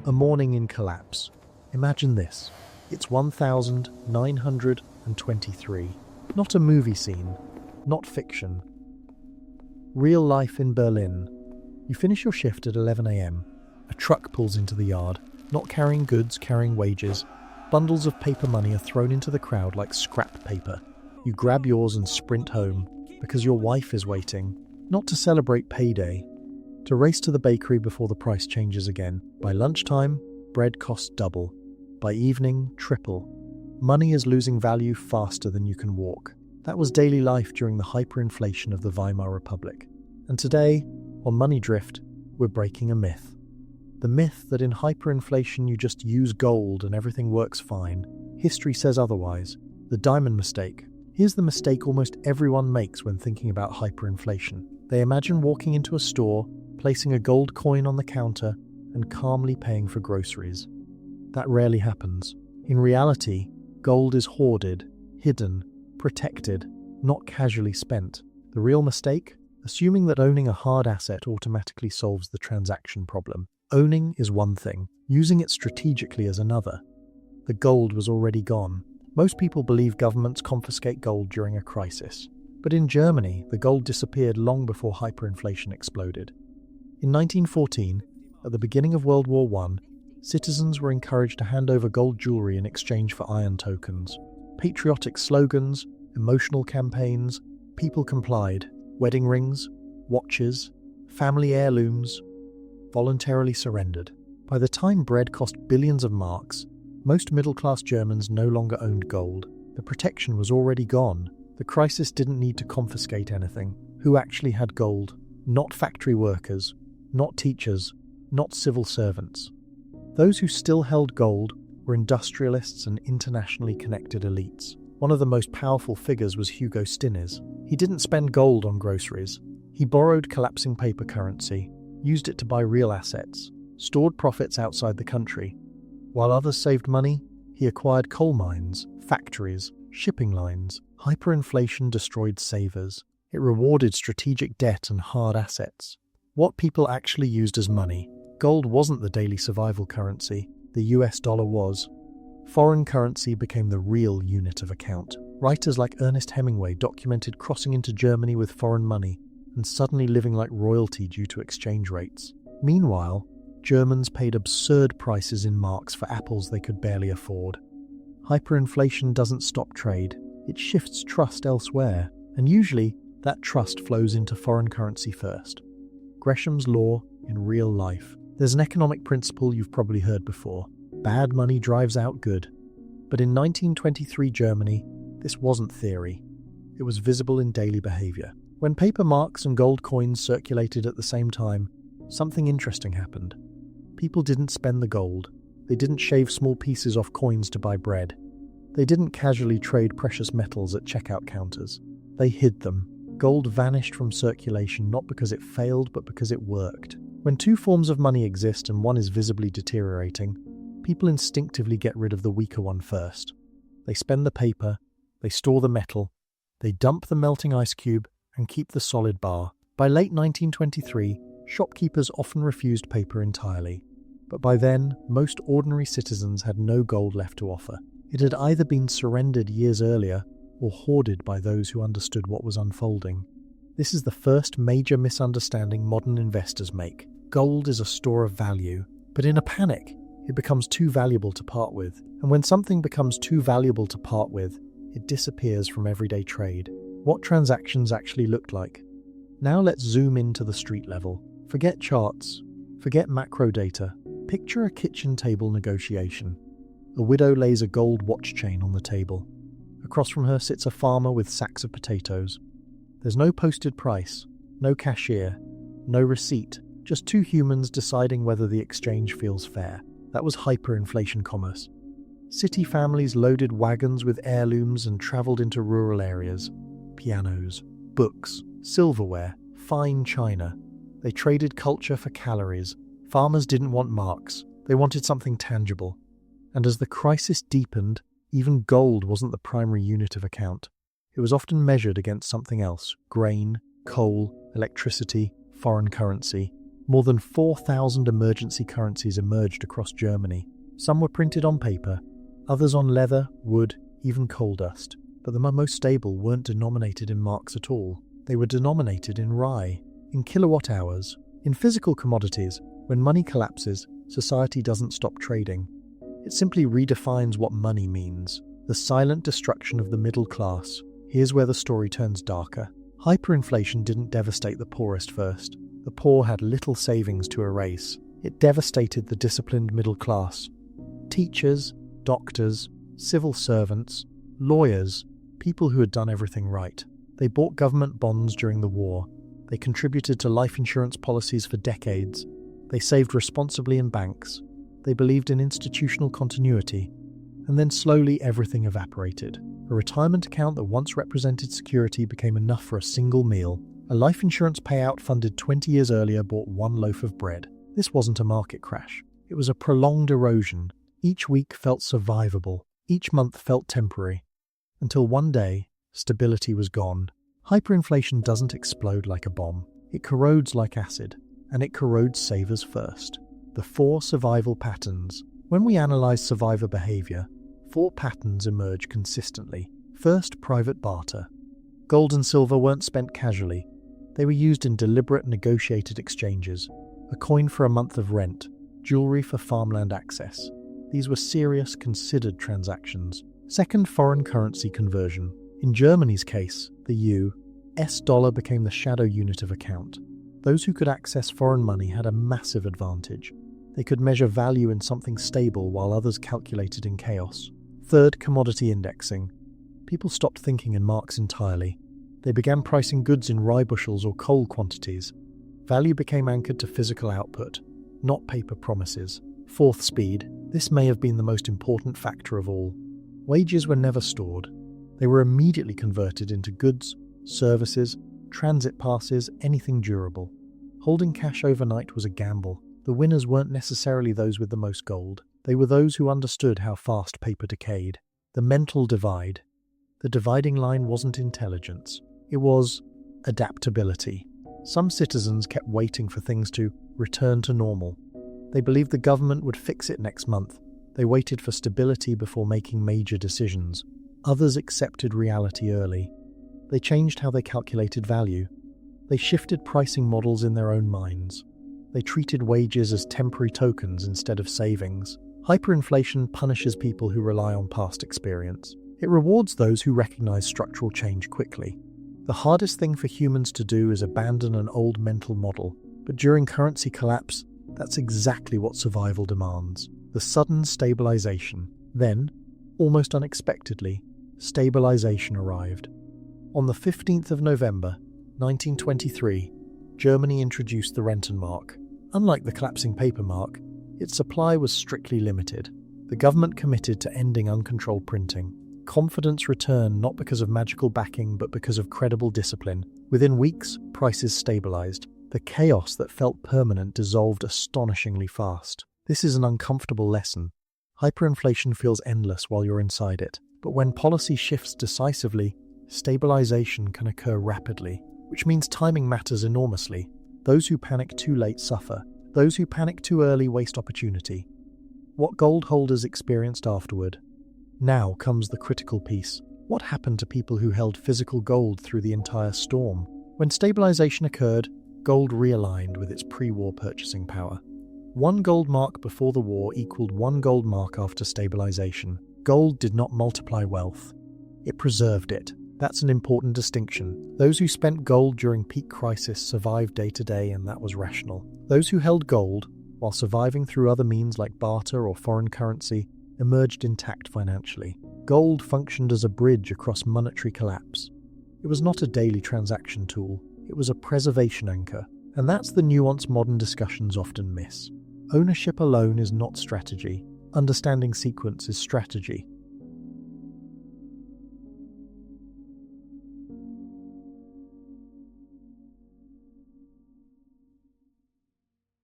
A morning in collapse. Imagine this. It's 1923. Not a movie scene. Not fiction. Real life in Berlin. You finish your shift at 11 a.m. A truck pulls into the yard. Not carrying goods, carrying wages. Bundles of paper money are thrown into the crowd like scrap paper. You grab yours and sprint home because your wife is waiting. Not to celebrate payday. To race to the bakery before the price changes again. By lunchtime, bread costs double. By evening, triple. Money is losing value faster than you can walk. That was daily life during the hyperinflation of the Weimar Republic. And today, on Money Drift, we're breaking a myth. The myth that in hyperinflation you just use gold and everything works fine. History says otherwise. The diamond mistake. Here's the mistake almost everyone makes when thinking about hyperinflation. They imagine walking into a store, placing a gold coin on the counter, and calmly paying for groceries. That rarely happens. In reality, gold is hoarded, hidden, protected, not casually spent. The real mistake? Assuming that owning a hard asset automatically solves the transaction problem. Owning is one thing, using it strategically is another. The gold was already gone. Most people believe governments confiscate gold during a crisis. But in Germany, the gold disappeared long before hyperinflation exploded. In 1914, at the beginning of World War I, citizens were encouraged to hand over gold jewelry in exchange for iron tokens. Patriotic slogans, emotional campaigns, people complied. Wedding rings, watches, family heirlooms, voluntarily surrendered. By the time bread cost billions of marks, most middle-class Germans no longer owned gold. The protection was already gone. The crisis didn't need to confiscate anything. Who actually had gold? Not factory workers, not teachers, not civil servants. Those who still held gold were industrialists and internationally connected elites. One of the most powerful figures was Hugo Stinnes. He didn't spend gold on groceries. He borrowed collapsing paper currency, used it to buy real assets, stored profits outside the country. While others saved money, he acquired coal mines, factories, shipping lines. Hyperinflation destroyed savers. It rewarded strategic debt and hard assets. What people actually used as money. Gold wasn't the daily survival currency. The US dollar was. Foreign currency became the real unit of account. Writers like Ernest Hemingway documented crossing into Germany with foreign money and suddenly living like royalty due to exchange rates. Meanwhile, Germans paid absurd prices in marks for apples they could barely afford. Hyperinflation doesn't stop trade. It shifts trust elsewhere, and usually that trust flows into foreign currency first. Gresham's law in real life. There's an economic principle you've probably heard before. Bad money drives out good. But in 1923 Germany, this wasn't theory. It was visible in daily behavior. When paper marks and gold coins circulated at the same time, something interesting happened. People didn't spend the gold. They didn't shave small pieces off coins to buy bread. They didn't casually trade precious metals at checkout counters. They hid them. Gold vanished from circulation not because it failed, but because it worked. When two forms of money exist and one is visibly deteriorating, people instinctively get rid of the weaker one first. They spend the paper, they store the metal, they dump the melting ice cube, and keep the solid bar. By late 1923, shopkeepers often refused paper entirely. But by then, most ordinary citizens had no gold left to offer. It had either been surrendered years earlier or hoarded by those who understood what was unfolding. This is the first major misunderstanding modern investors make. Gold is a store of value, but in a panic, it becomes too valuable to part with. And when something becomes too valuable to part with, it disappears from everyday trade. What transactions actually looked like. Now let's zoom into the street level. Forget charts, forget macro data. Picture a kitchen table negotiation. A widow lays a gold watch chain on the table. Across from her sits a farmer with sacks of potatoes. There's no posted price, no cashier, no receipt, just two humans deciding whether the exchange feels fair. That was hyperinflation commerce. City families loaded wagons with heirlooms and travelled into rural areas. Pianos, books, silverware, fine china. They traded culture for calories. Farmers didn't want marks. They wanted something tangible. And as the crisis deepened, even gold wasn't the primary unit of account. It was often measured against something else: grain, coal, electricity, foreign currency. More than 4,000 emergency currencies emerged across Germany. Some were printed on paper, others on leather, wood, even coal dust. But the most stable weren't denominated in marks at all. They were denominated in rye, in kilowatt hours, in physical commodities. When money collapses, society doesn't stop trading. It simply redefines what money means. The silent destruction of the middle class. Here's where the story turns darker. Hyperinflation didn't devastate the poorest first. The poor had little savings to erase. It devastated the disciplined middle class. Teachers, doctors, civil servants, lawyers, people who had done everything right. They bought government bonds during the war. They contributed to life insurance policies for decades. They saved responsibly in banks. They believed in institutional continuity. And then slowly everything evaporated. A retirement account that once represented security became enough for a single meal. A life insurance payout funded 20 years earlier bought one loaf of bread. This wasn't a market crash. It was a prolonged erosion. Each week felt survivable. Each month felt temporary. Until one day, stability was gone. Hyperinflation doesn't explode like a bomb. It corrodes like acid. And it corrodes savers first. The 4 survival patterns. When we analyze survivor behavior, 4 patterns emerge consistently. First, private barter. Gold and silver weren't spent casually. They were used in deliberate, negotiated exchanges. A coin for a month of rent, jewelry for farmland access. These were serious, considered transactions. Second, foreign currency conversion. In Germany's case, the US dollar became the shadow unit of account. Those who could access foreign money had a massive advantage. They could measure value in something stable while others calculated in chaos. Third, commodity indexing. People stopped thinking in marks entirely. They began pricing goods in rye bushels or coal quantities. Value became anchored to physical output, not paper promises. Fourth, speed. This may have been the most important factor of all. Wages were never stored. They were immediately converted into goods, services, transit passes, anything durable. Holding cash overnight was a gamble. The winners weren't necessarily those with the most gold. They were those who understood how fast paper decayed. The mental divide. The dividing line wasn't intelligence. It was adaptability. Some citizens kept waiting for things to return to normal. They believed the government would fix it next month. They waited for stability before making major decisions. Others accepted reality early. They changed how they calculated value. They shifted pricing models in their own minds. They treated wages as temporary tokens instead of savings. Hyperinflation punishes people who rely on past experience. It rewards those who recognize structural change quickly. The hardest thing for humans to do is abandon an old mental model. But during currency collapse, that's exactly what survival demands. The sudden stabilization. Then, almost unexpectedly, stabilization arrived. On the 15th of November, 1923, Germany introduced the Rentenmark. Unlike the collapsing paper mark, its supply was strictly limited. The government committed to ending uncontrolled printing. Confidence returned not because of magical backing, but because of credible discipline. Within weeks, prices stabilized. The chaos that felt permanent dissolved astonishingly fast. This is an uncomfortable lesson. Hyperinflation feels endless while you're inside it. But when policy shifts decisively, stabilization can occur rapidly, which means timing matters enormously. Those who panic too late suffer. Those who panic too early waste opportunity. What gold holders experienced afterward. Now comes the critical piece. What happened to people who held physical gold through the entire storm? When stabilization occurred, gold realigned with its pre-war purchasing power. 1 gold mark before the war equaled 1 gold mark after stabilization. Gold did not multiply wealth. It preserved it. That's an important distinction. Those who spent gold during peak crisis survived day to day, and that was rational. Those who held gold, while surviving through other means like barter or foreign currency, emerged intact financially. Gold functioned as a bridge across monetary collapse. It was not a daily transaction tool. It was a preservation anchor. And that's the nuance modern discussions often miss. Ownership alone is not strategy. Understanding sequence is strategy.